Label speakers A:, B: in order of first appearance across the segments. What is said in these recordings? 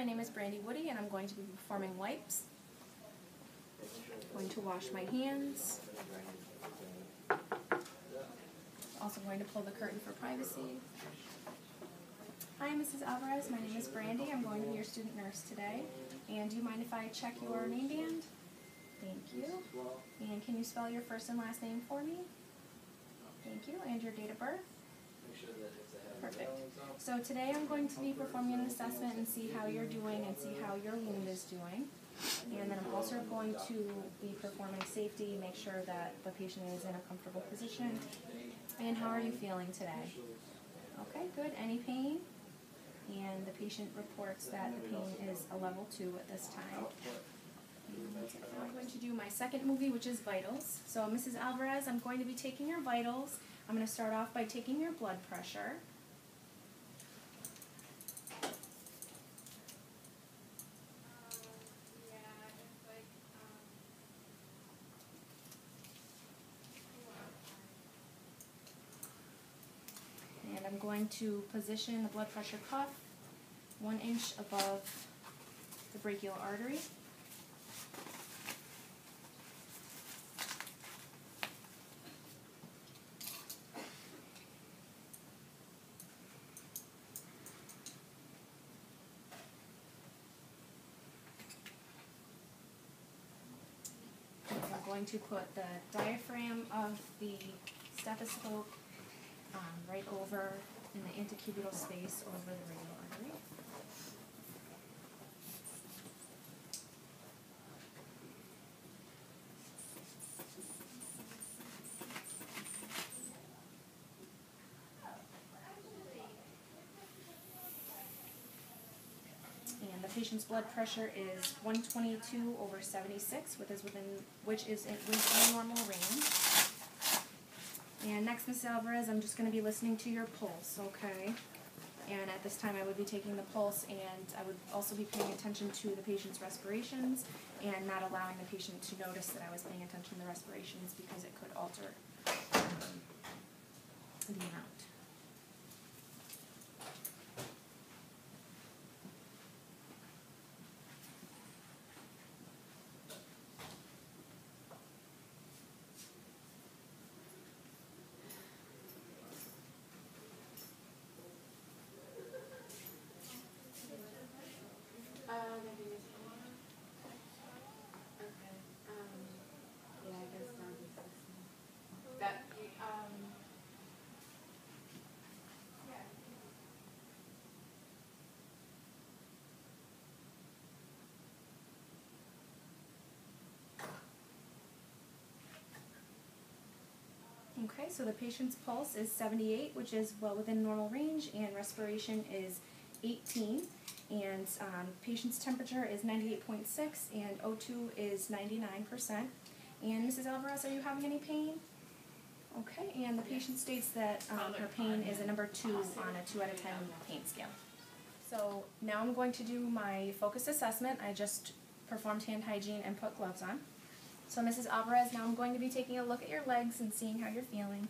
A: my name is Brandy Woody and I'm going to be performing wipes. I'm going to wash my hands. Also going to pull the curtain for privacy. Hi, Mrs. Alvarez. My name is Brandy. I'm going to be your student nurse today. And do you mind if I check your name band? Thank you. And can you spell your first and last name for me? Thank you. And your date of birth? Perfect. So today I'm going to be performing an assessment and see how you're doing and see how your wound is doing. And then I'm also going to be performing safety, make sure that the patient is in a comfortable position. And how are you feeling today? Okay, good. Any pain? And the patient reports that the pain is a level 2 at this time. Now I'm going to do my second movie, which is vitals. So Mrs. Alvarez, I'm going to be taking your vitals. I'm going to start off by taking your blood pressure. And I'm going to position the blood pressure cuff 1 inch above the brachial artery. I'm going to put the diaphragm of the stethoscope right over in the antecubital space over the radial artery. And the patient's blood pressure is 122/76, which is within normal range. And next, Ms. Alvarez, I'm just going to be listening to your pulse, okay? And at this time, I would be taking the pulse, and I would also be paying attention to the patient's respirations and not allowing the patient to notice that I was paying attention to the respirations because it could alter the amount. Okay, so the patient's pulse is 78, which is well within normal range, and respiration is 18, and patient's temperature is 98.6, and O2 is 99%. And Mrs. Alvarez, are you having any pain? Okay, and the patient states that her pain is a number 2 on a 2 out of 10 pain scale. So now I'm going to do my focused assessment. I just performed hand hygiene and put gloves on. So Mrs. Alvarez, now I'm going to be taking a look at your legs and seeing how you're feeling.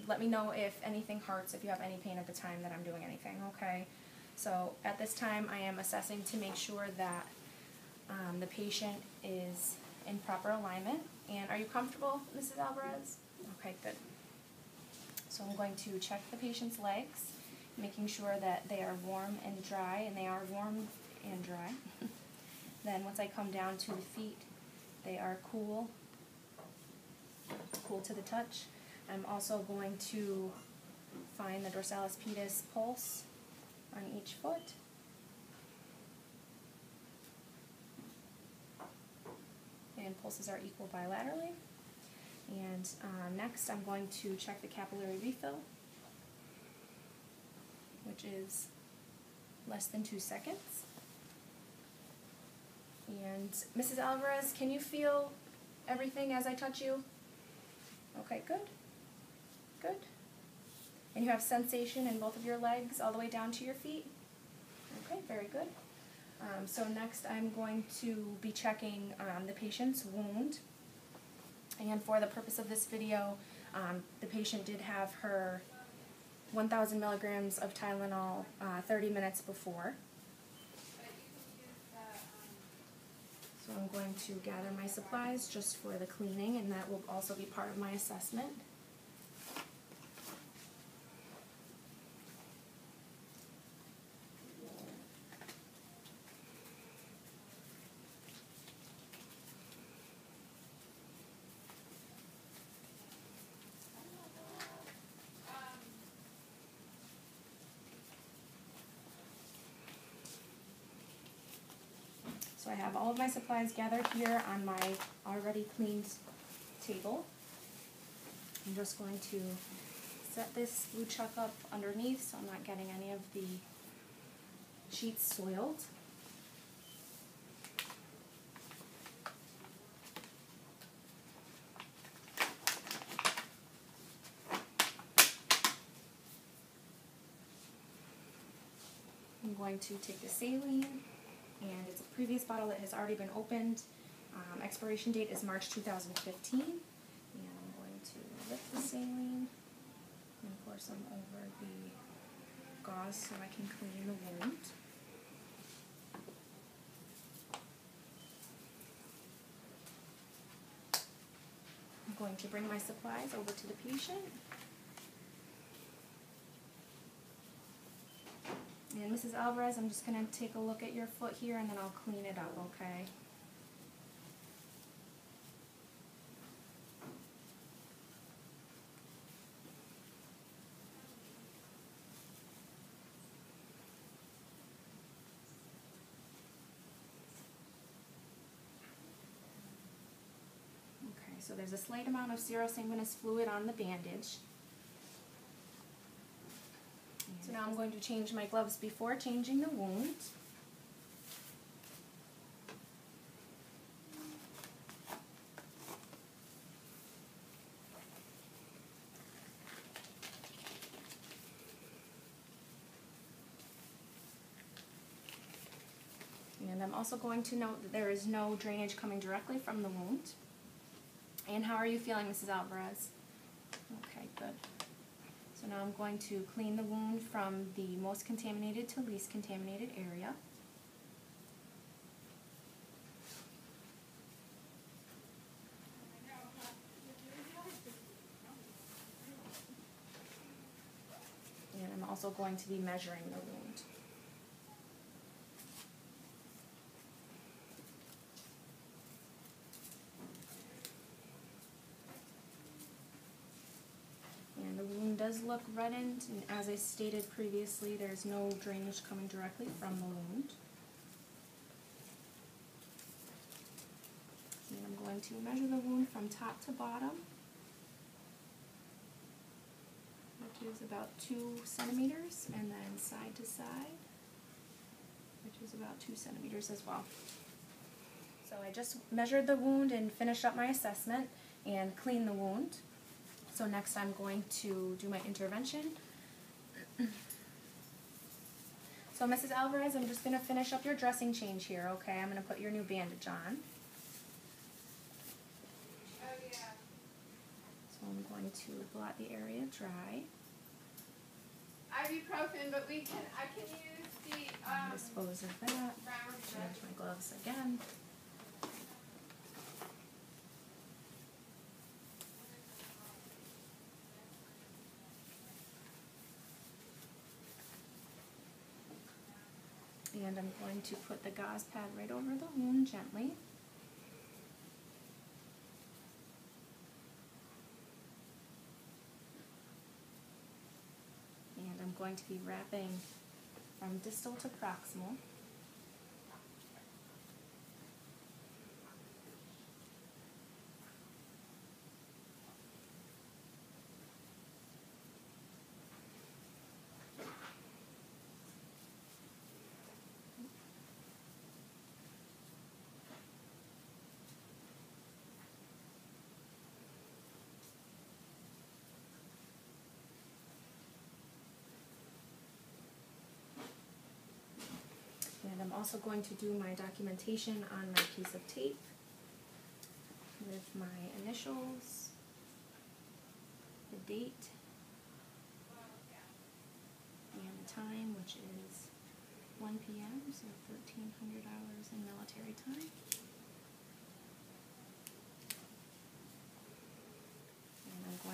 A: Let me know if anything hurts, if you have any pain at the time that I'm doing anything, okay? So at this time, I am assessing to make sure that the patient is in proper alignment. And are you comfortable, Mrs. Alvarez? Okay, good. So I'm going to check the patient's legs, making sure that they are warm and dry, and they are warm and dry. Then once I come down to the feet, they are cool to the touch. I'm also going to find the dorsalis pedis pulse on each foot. And pulses are equal bilaterally. And next I'm going to check the capillary refill, which is less than 2 seconds. And Mrs. Alvarez, can you feel everything as I touch you? Okay, good. Good. And you have sensation in both of your legs all the way down to your feet? Okay, very good. So next I'm going to be checking the patient's wound. And for the purpose of this video, the patient did have her 1,000 milligrams of Tylenol 30 minutes before. going to gather my supplies just for the cleaning, and that will also be part of my assessment. So I have all of my supplies gathered here on my already cleaned table. I'm just going to set this blue chuck up underneath so I'm not getting any of the sheets soiled. I'm going to take the saline, and it's a previous bottle that has already been opened. Expiration date is March 2015. And I'm going to lift the saline and pour some over the gauze so I can clean the wound. I'm going to bring my supplies over to the patient. And Mrs. Alvarez, I'm just going to take a look at your foot here and then I'll clean it up, okay? Okay, so there's a slight amount of serosanguinous fluid on the bandage. So now I'm going to change my gloves before changing the wound. And I'm also going to note that there is no drainage coming directly from the wound. And how are you feeling, Mrs. Alvarez? Okay, good. So now I'm going to clean the wound from the most contaminated to least contaminated area. And I'm also going to be measuring the wound. And the wound does look reddened, and as I stated previously, there's no drainage coming directly from the wound. And I'm going to measure the wound from top to bottom, which is about 2 centimeters, and then side to side, which is about 2 centimeters as well. So I just measured the wound and finished up my assessment and cleaned the wound. So next I'm going to do my intervention. So Mrs. Alvarez, I'm just going to finish up your dressing change here, okay? I'm going to put your new bandage on.
B: Oh yeah.
A: So I'm going to blot the area dry.
B: Ibuprofen, but I can use the
A: Dispose of that. Change my gloves again. And I'm going to put the gauze pad right over the wound gently. And I'm going to be wrapping from distal to proximal. And I'm also going to do my documentation on my piece of tape with my initials, the date, and the time, which is 1 p.m., so 1300 hours in military time.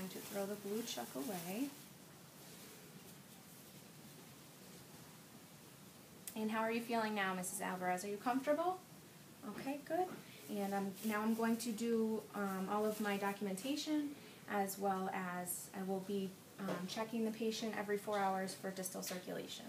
A: going to throw the blue chuck away. And how are you feeling now, Mrs. Alvarez? Are you comfortable? Okay, good. And now I'm going to do all of my documentation, as well as I will be checking the patient every 4 hours for distal circulation.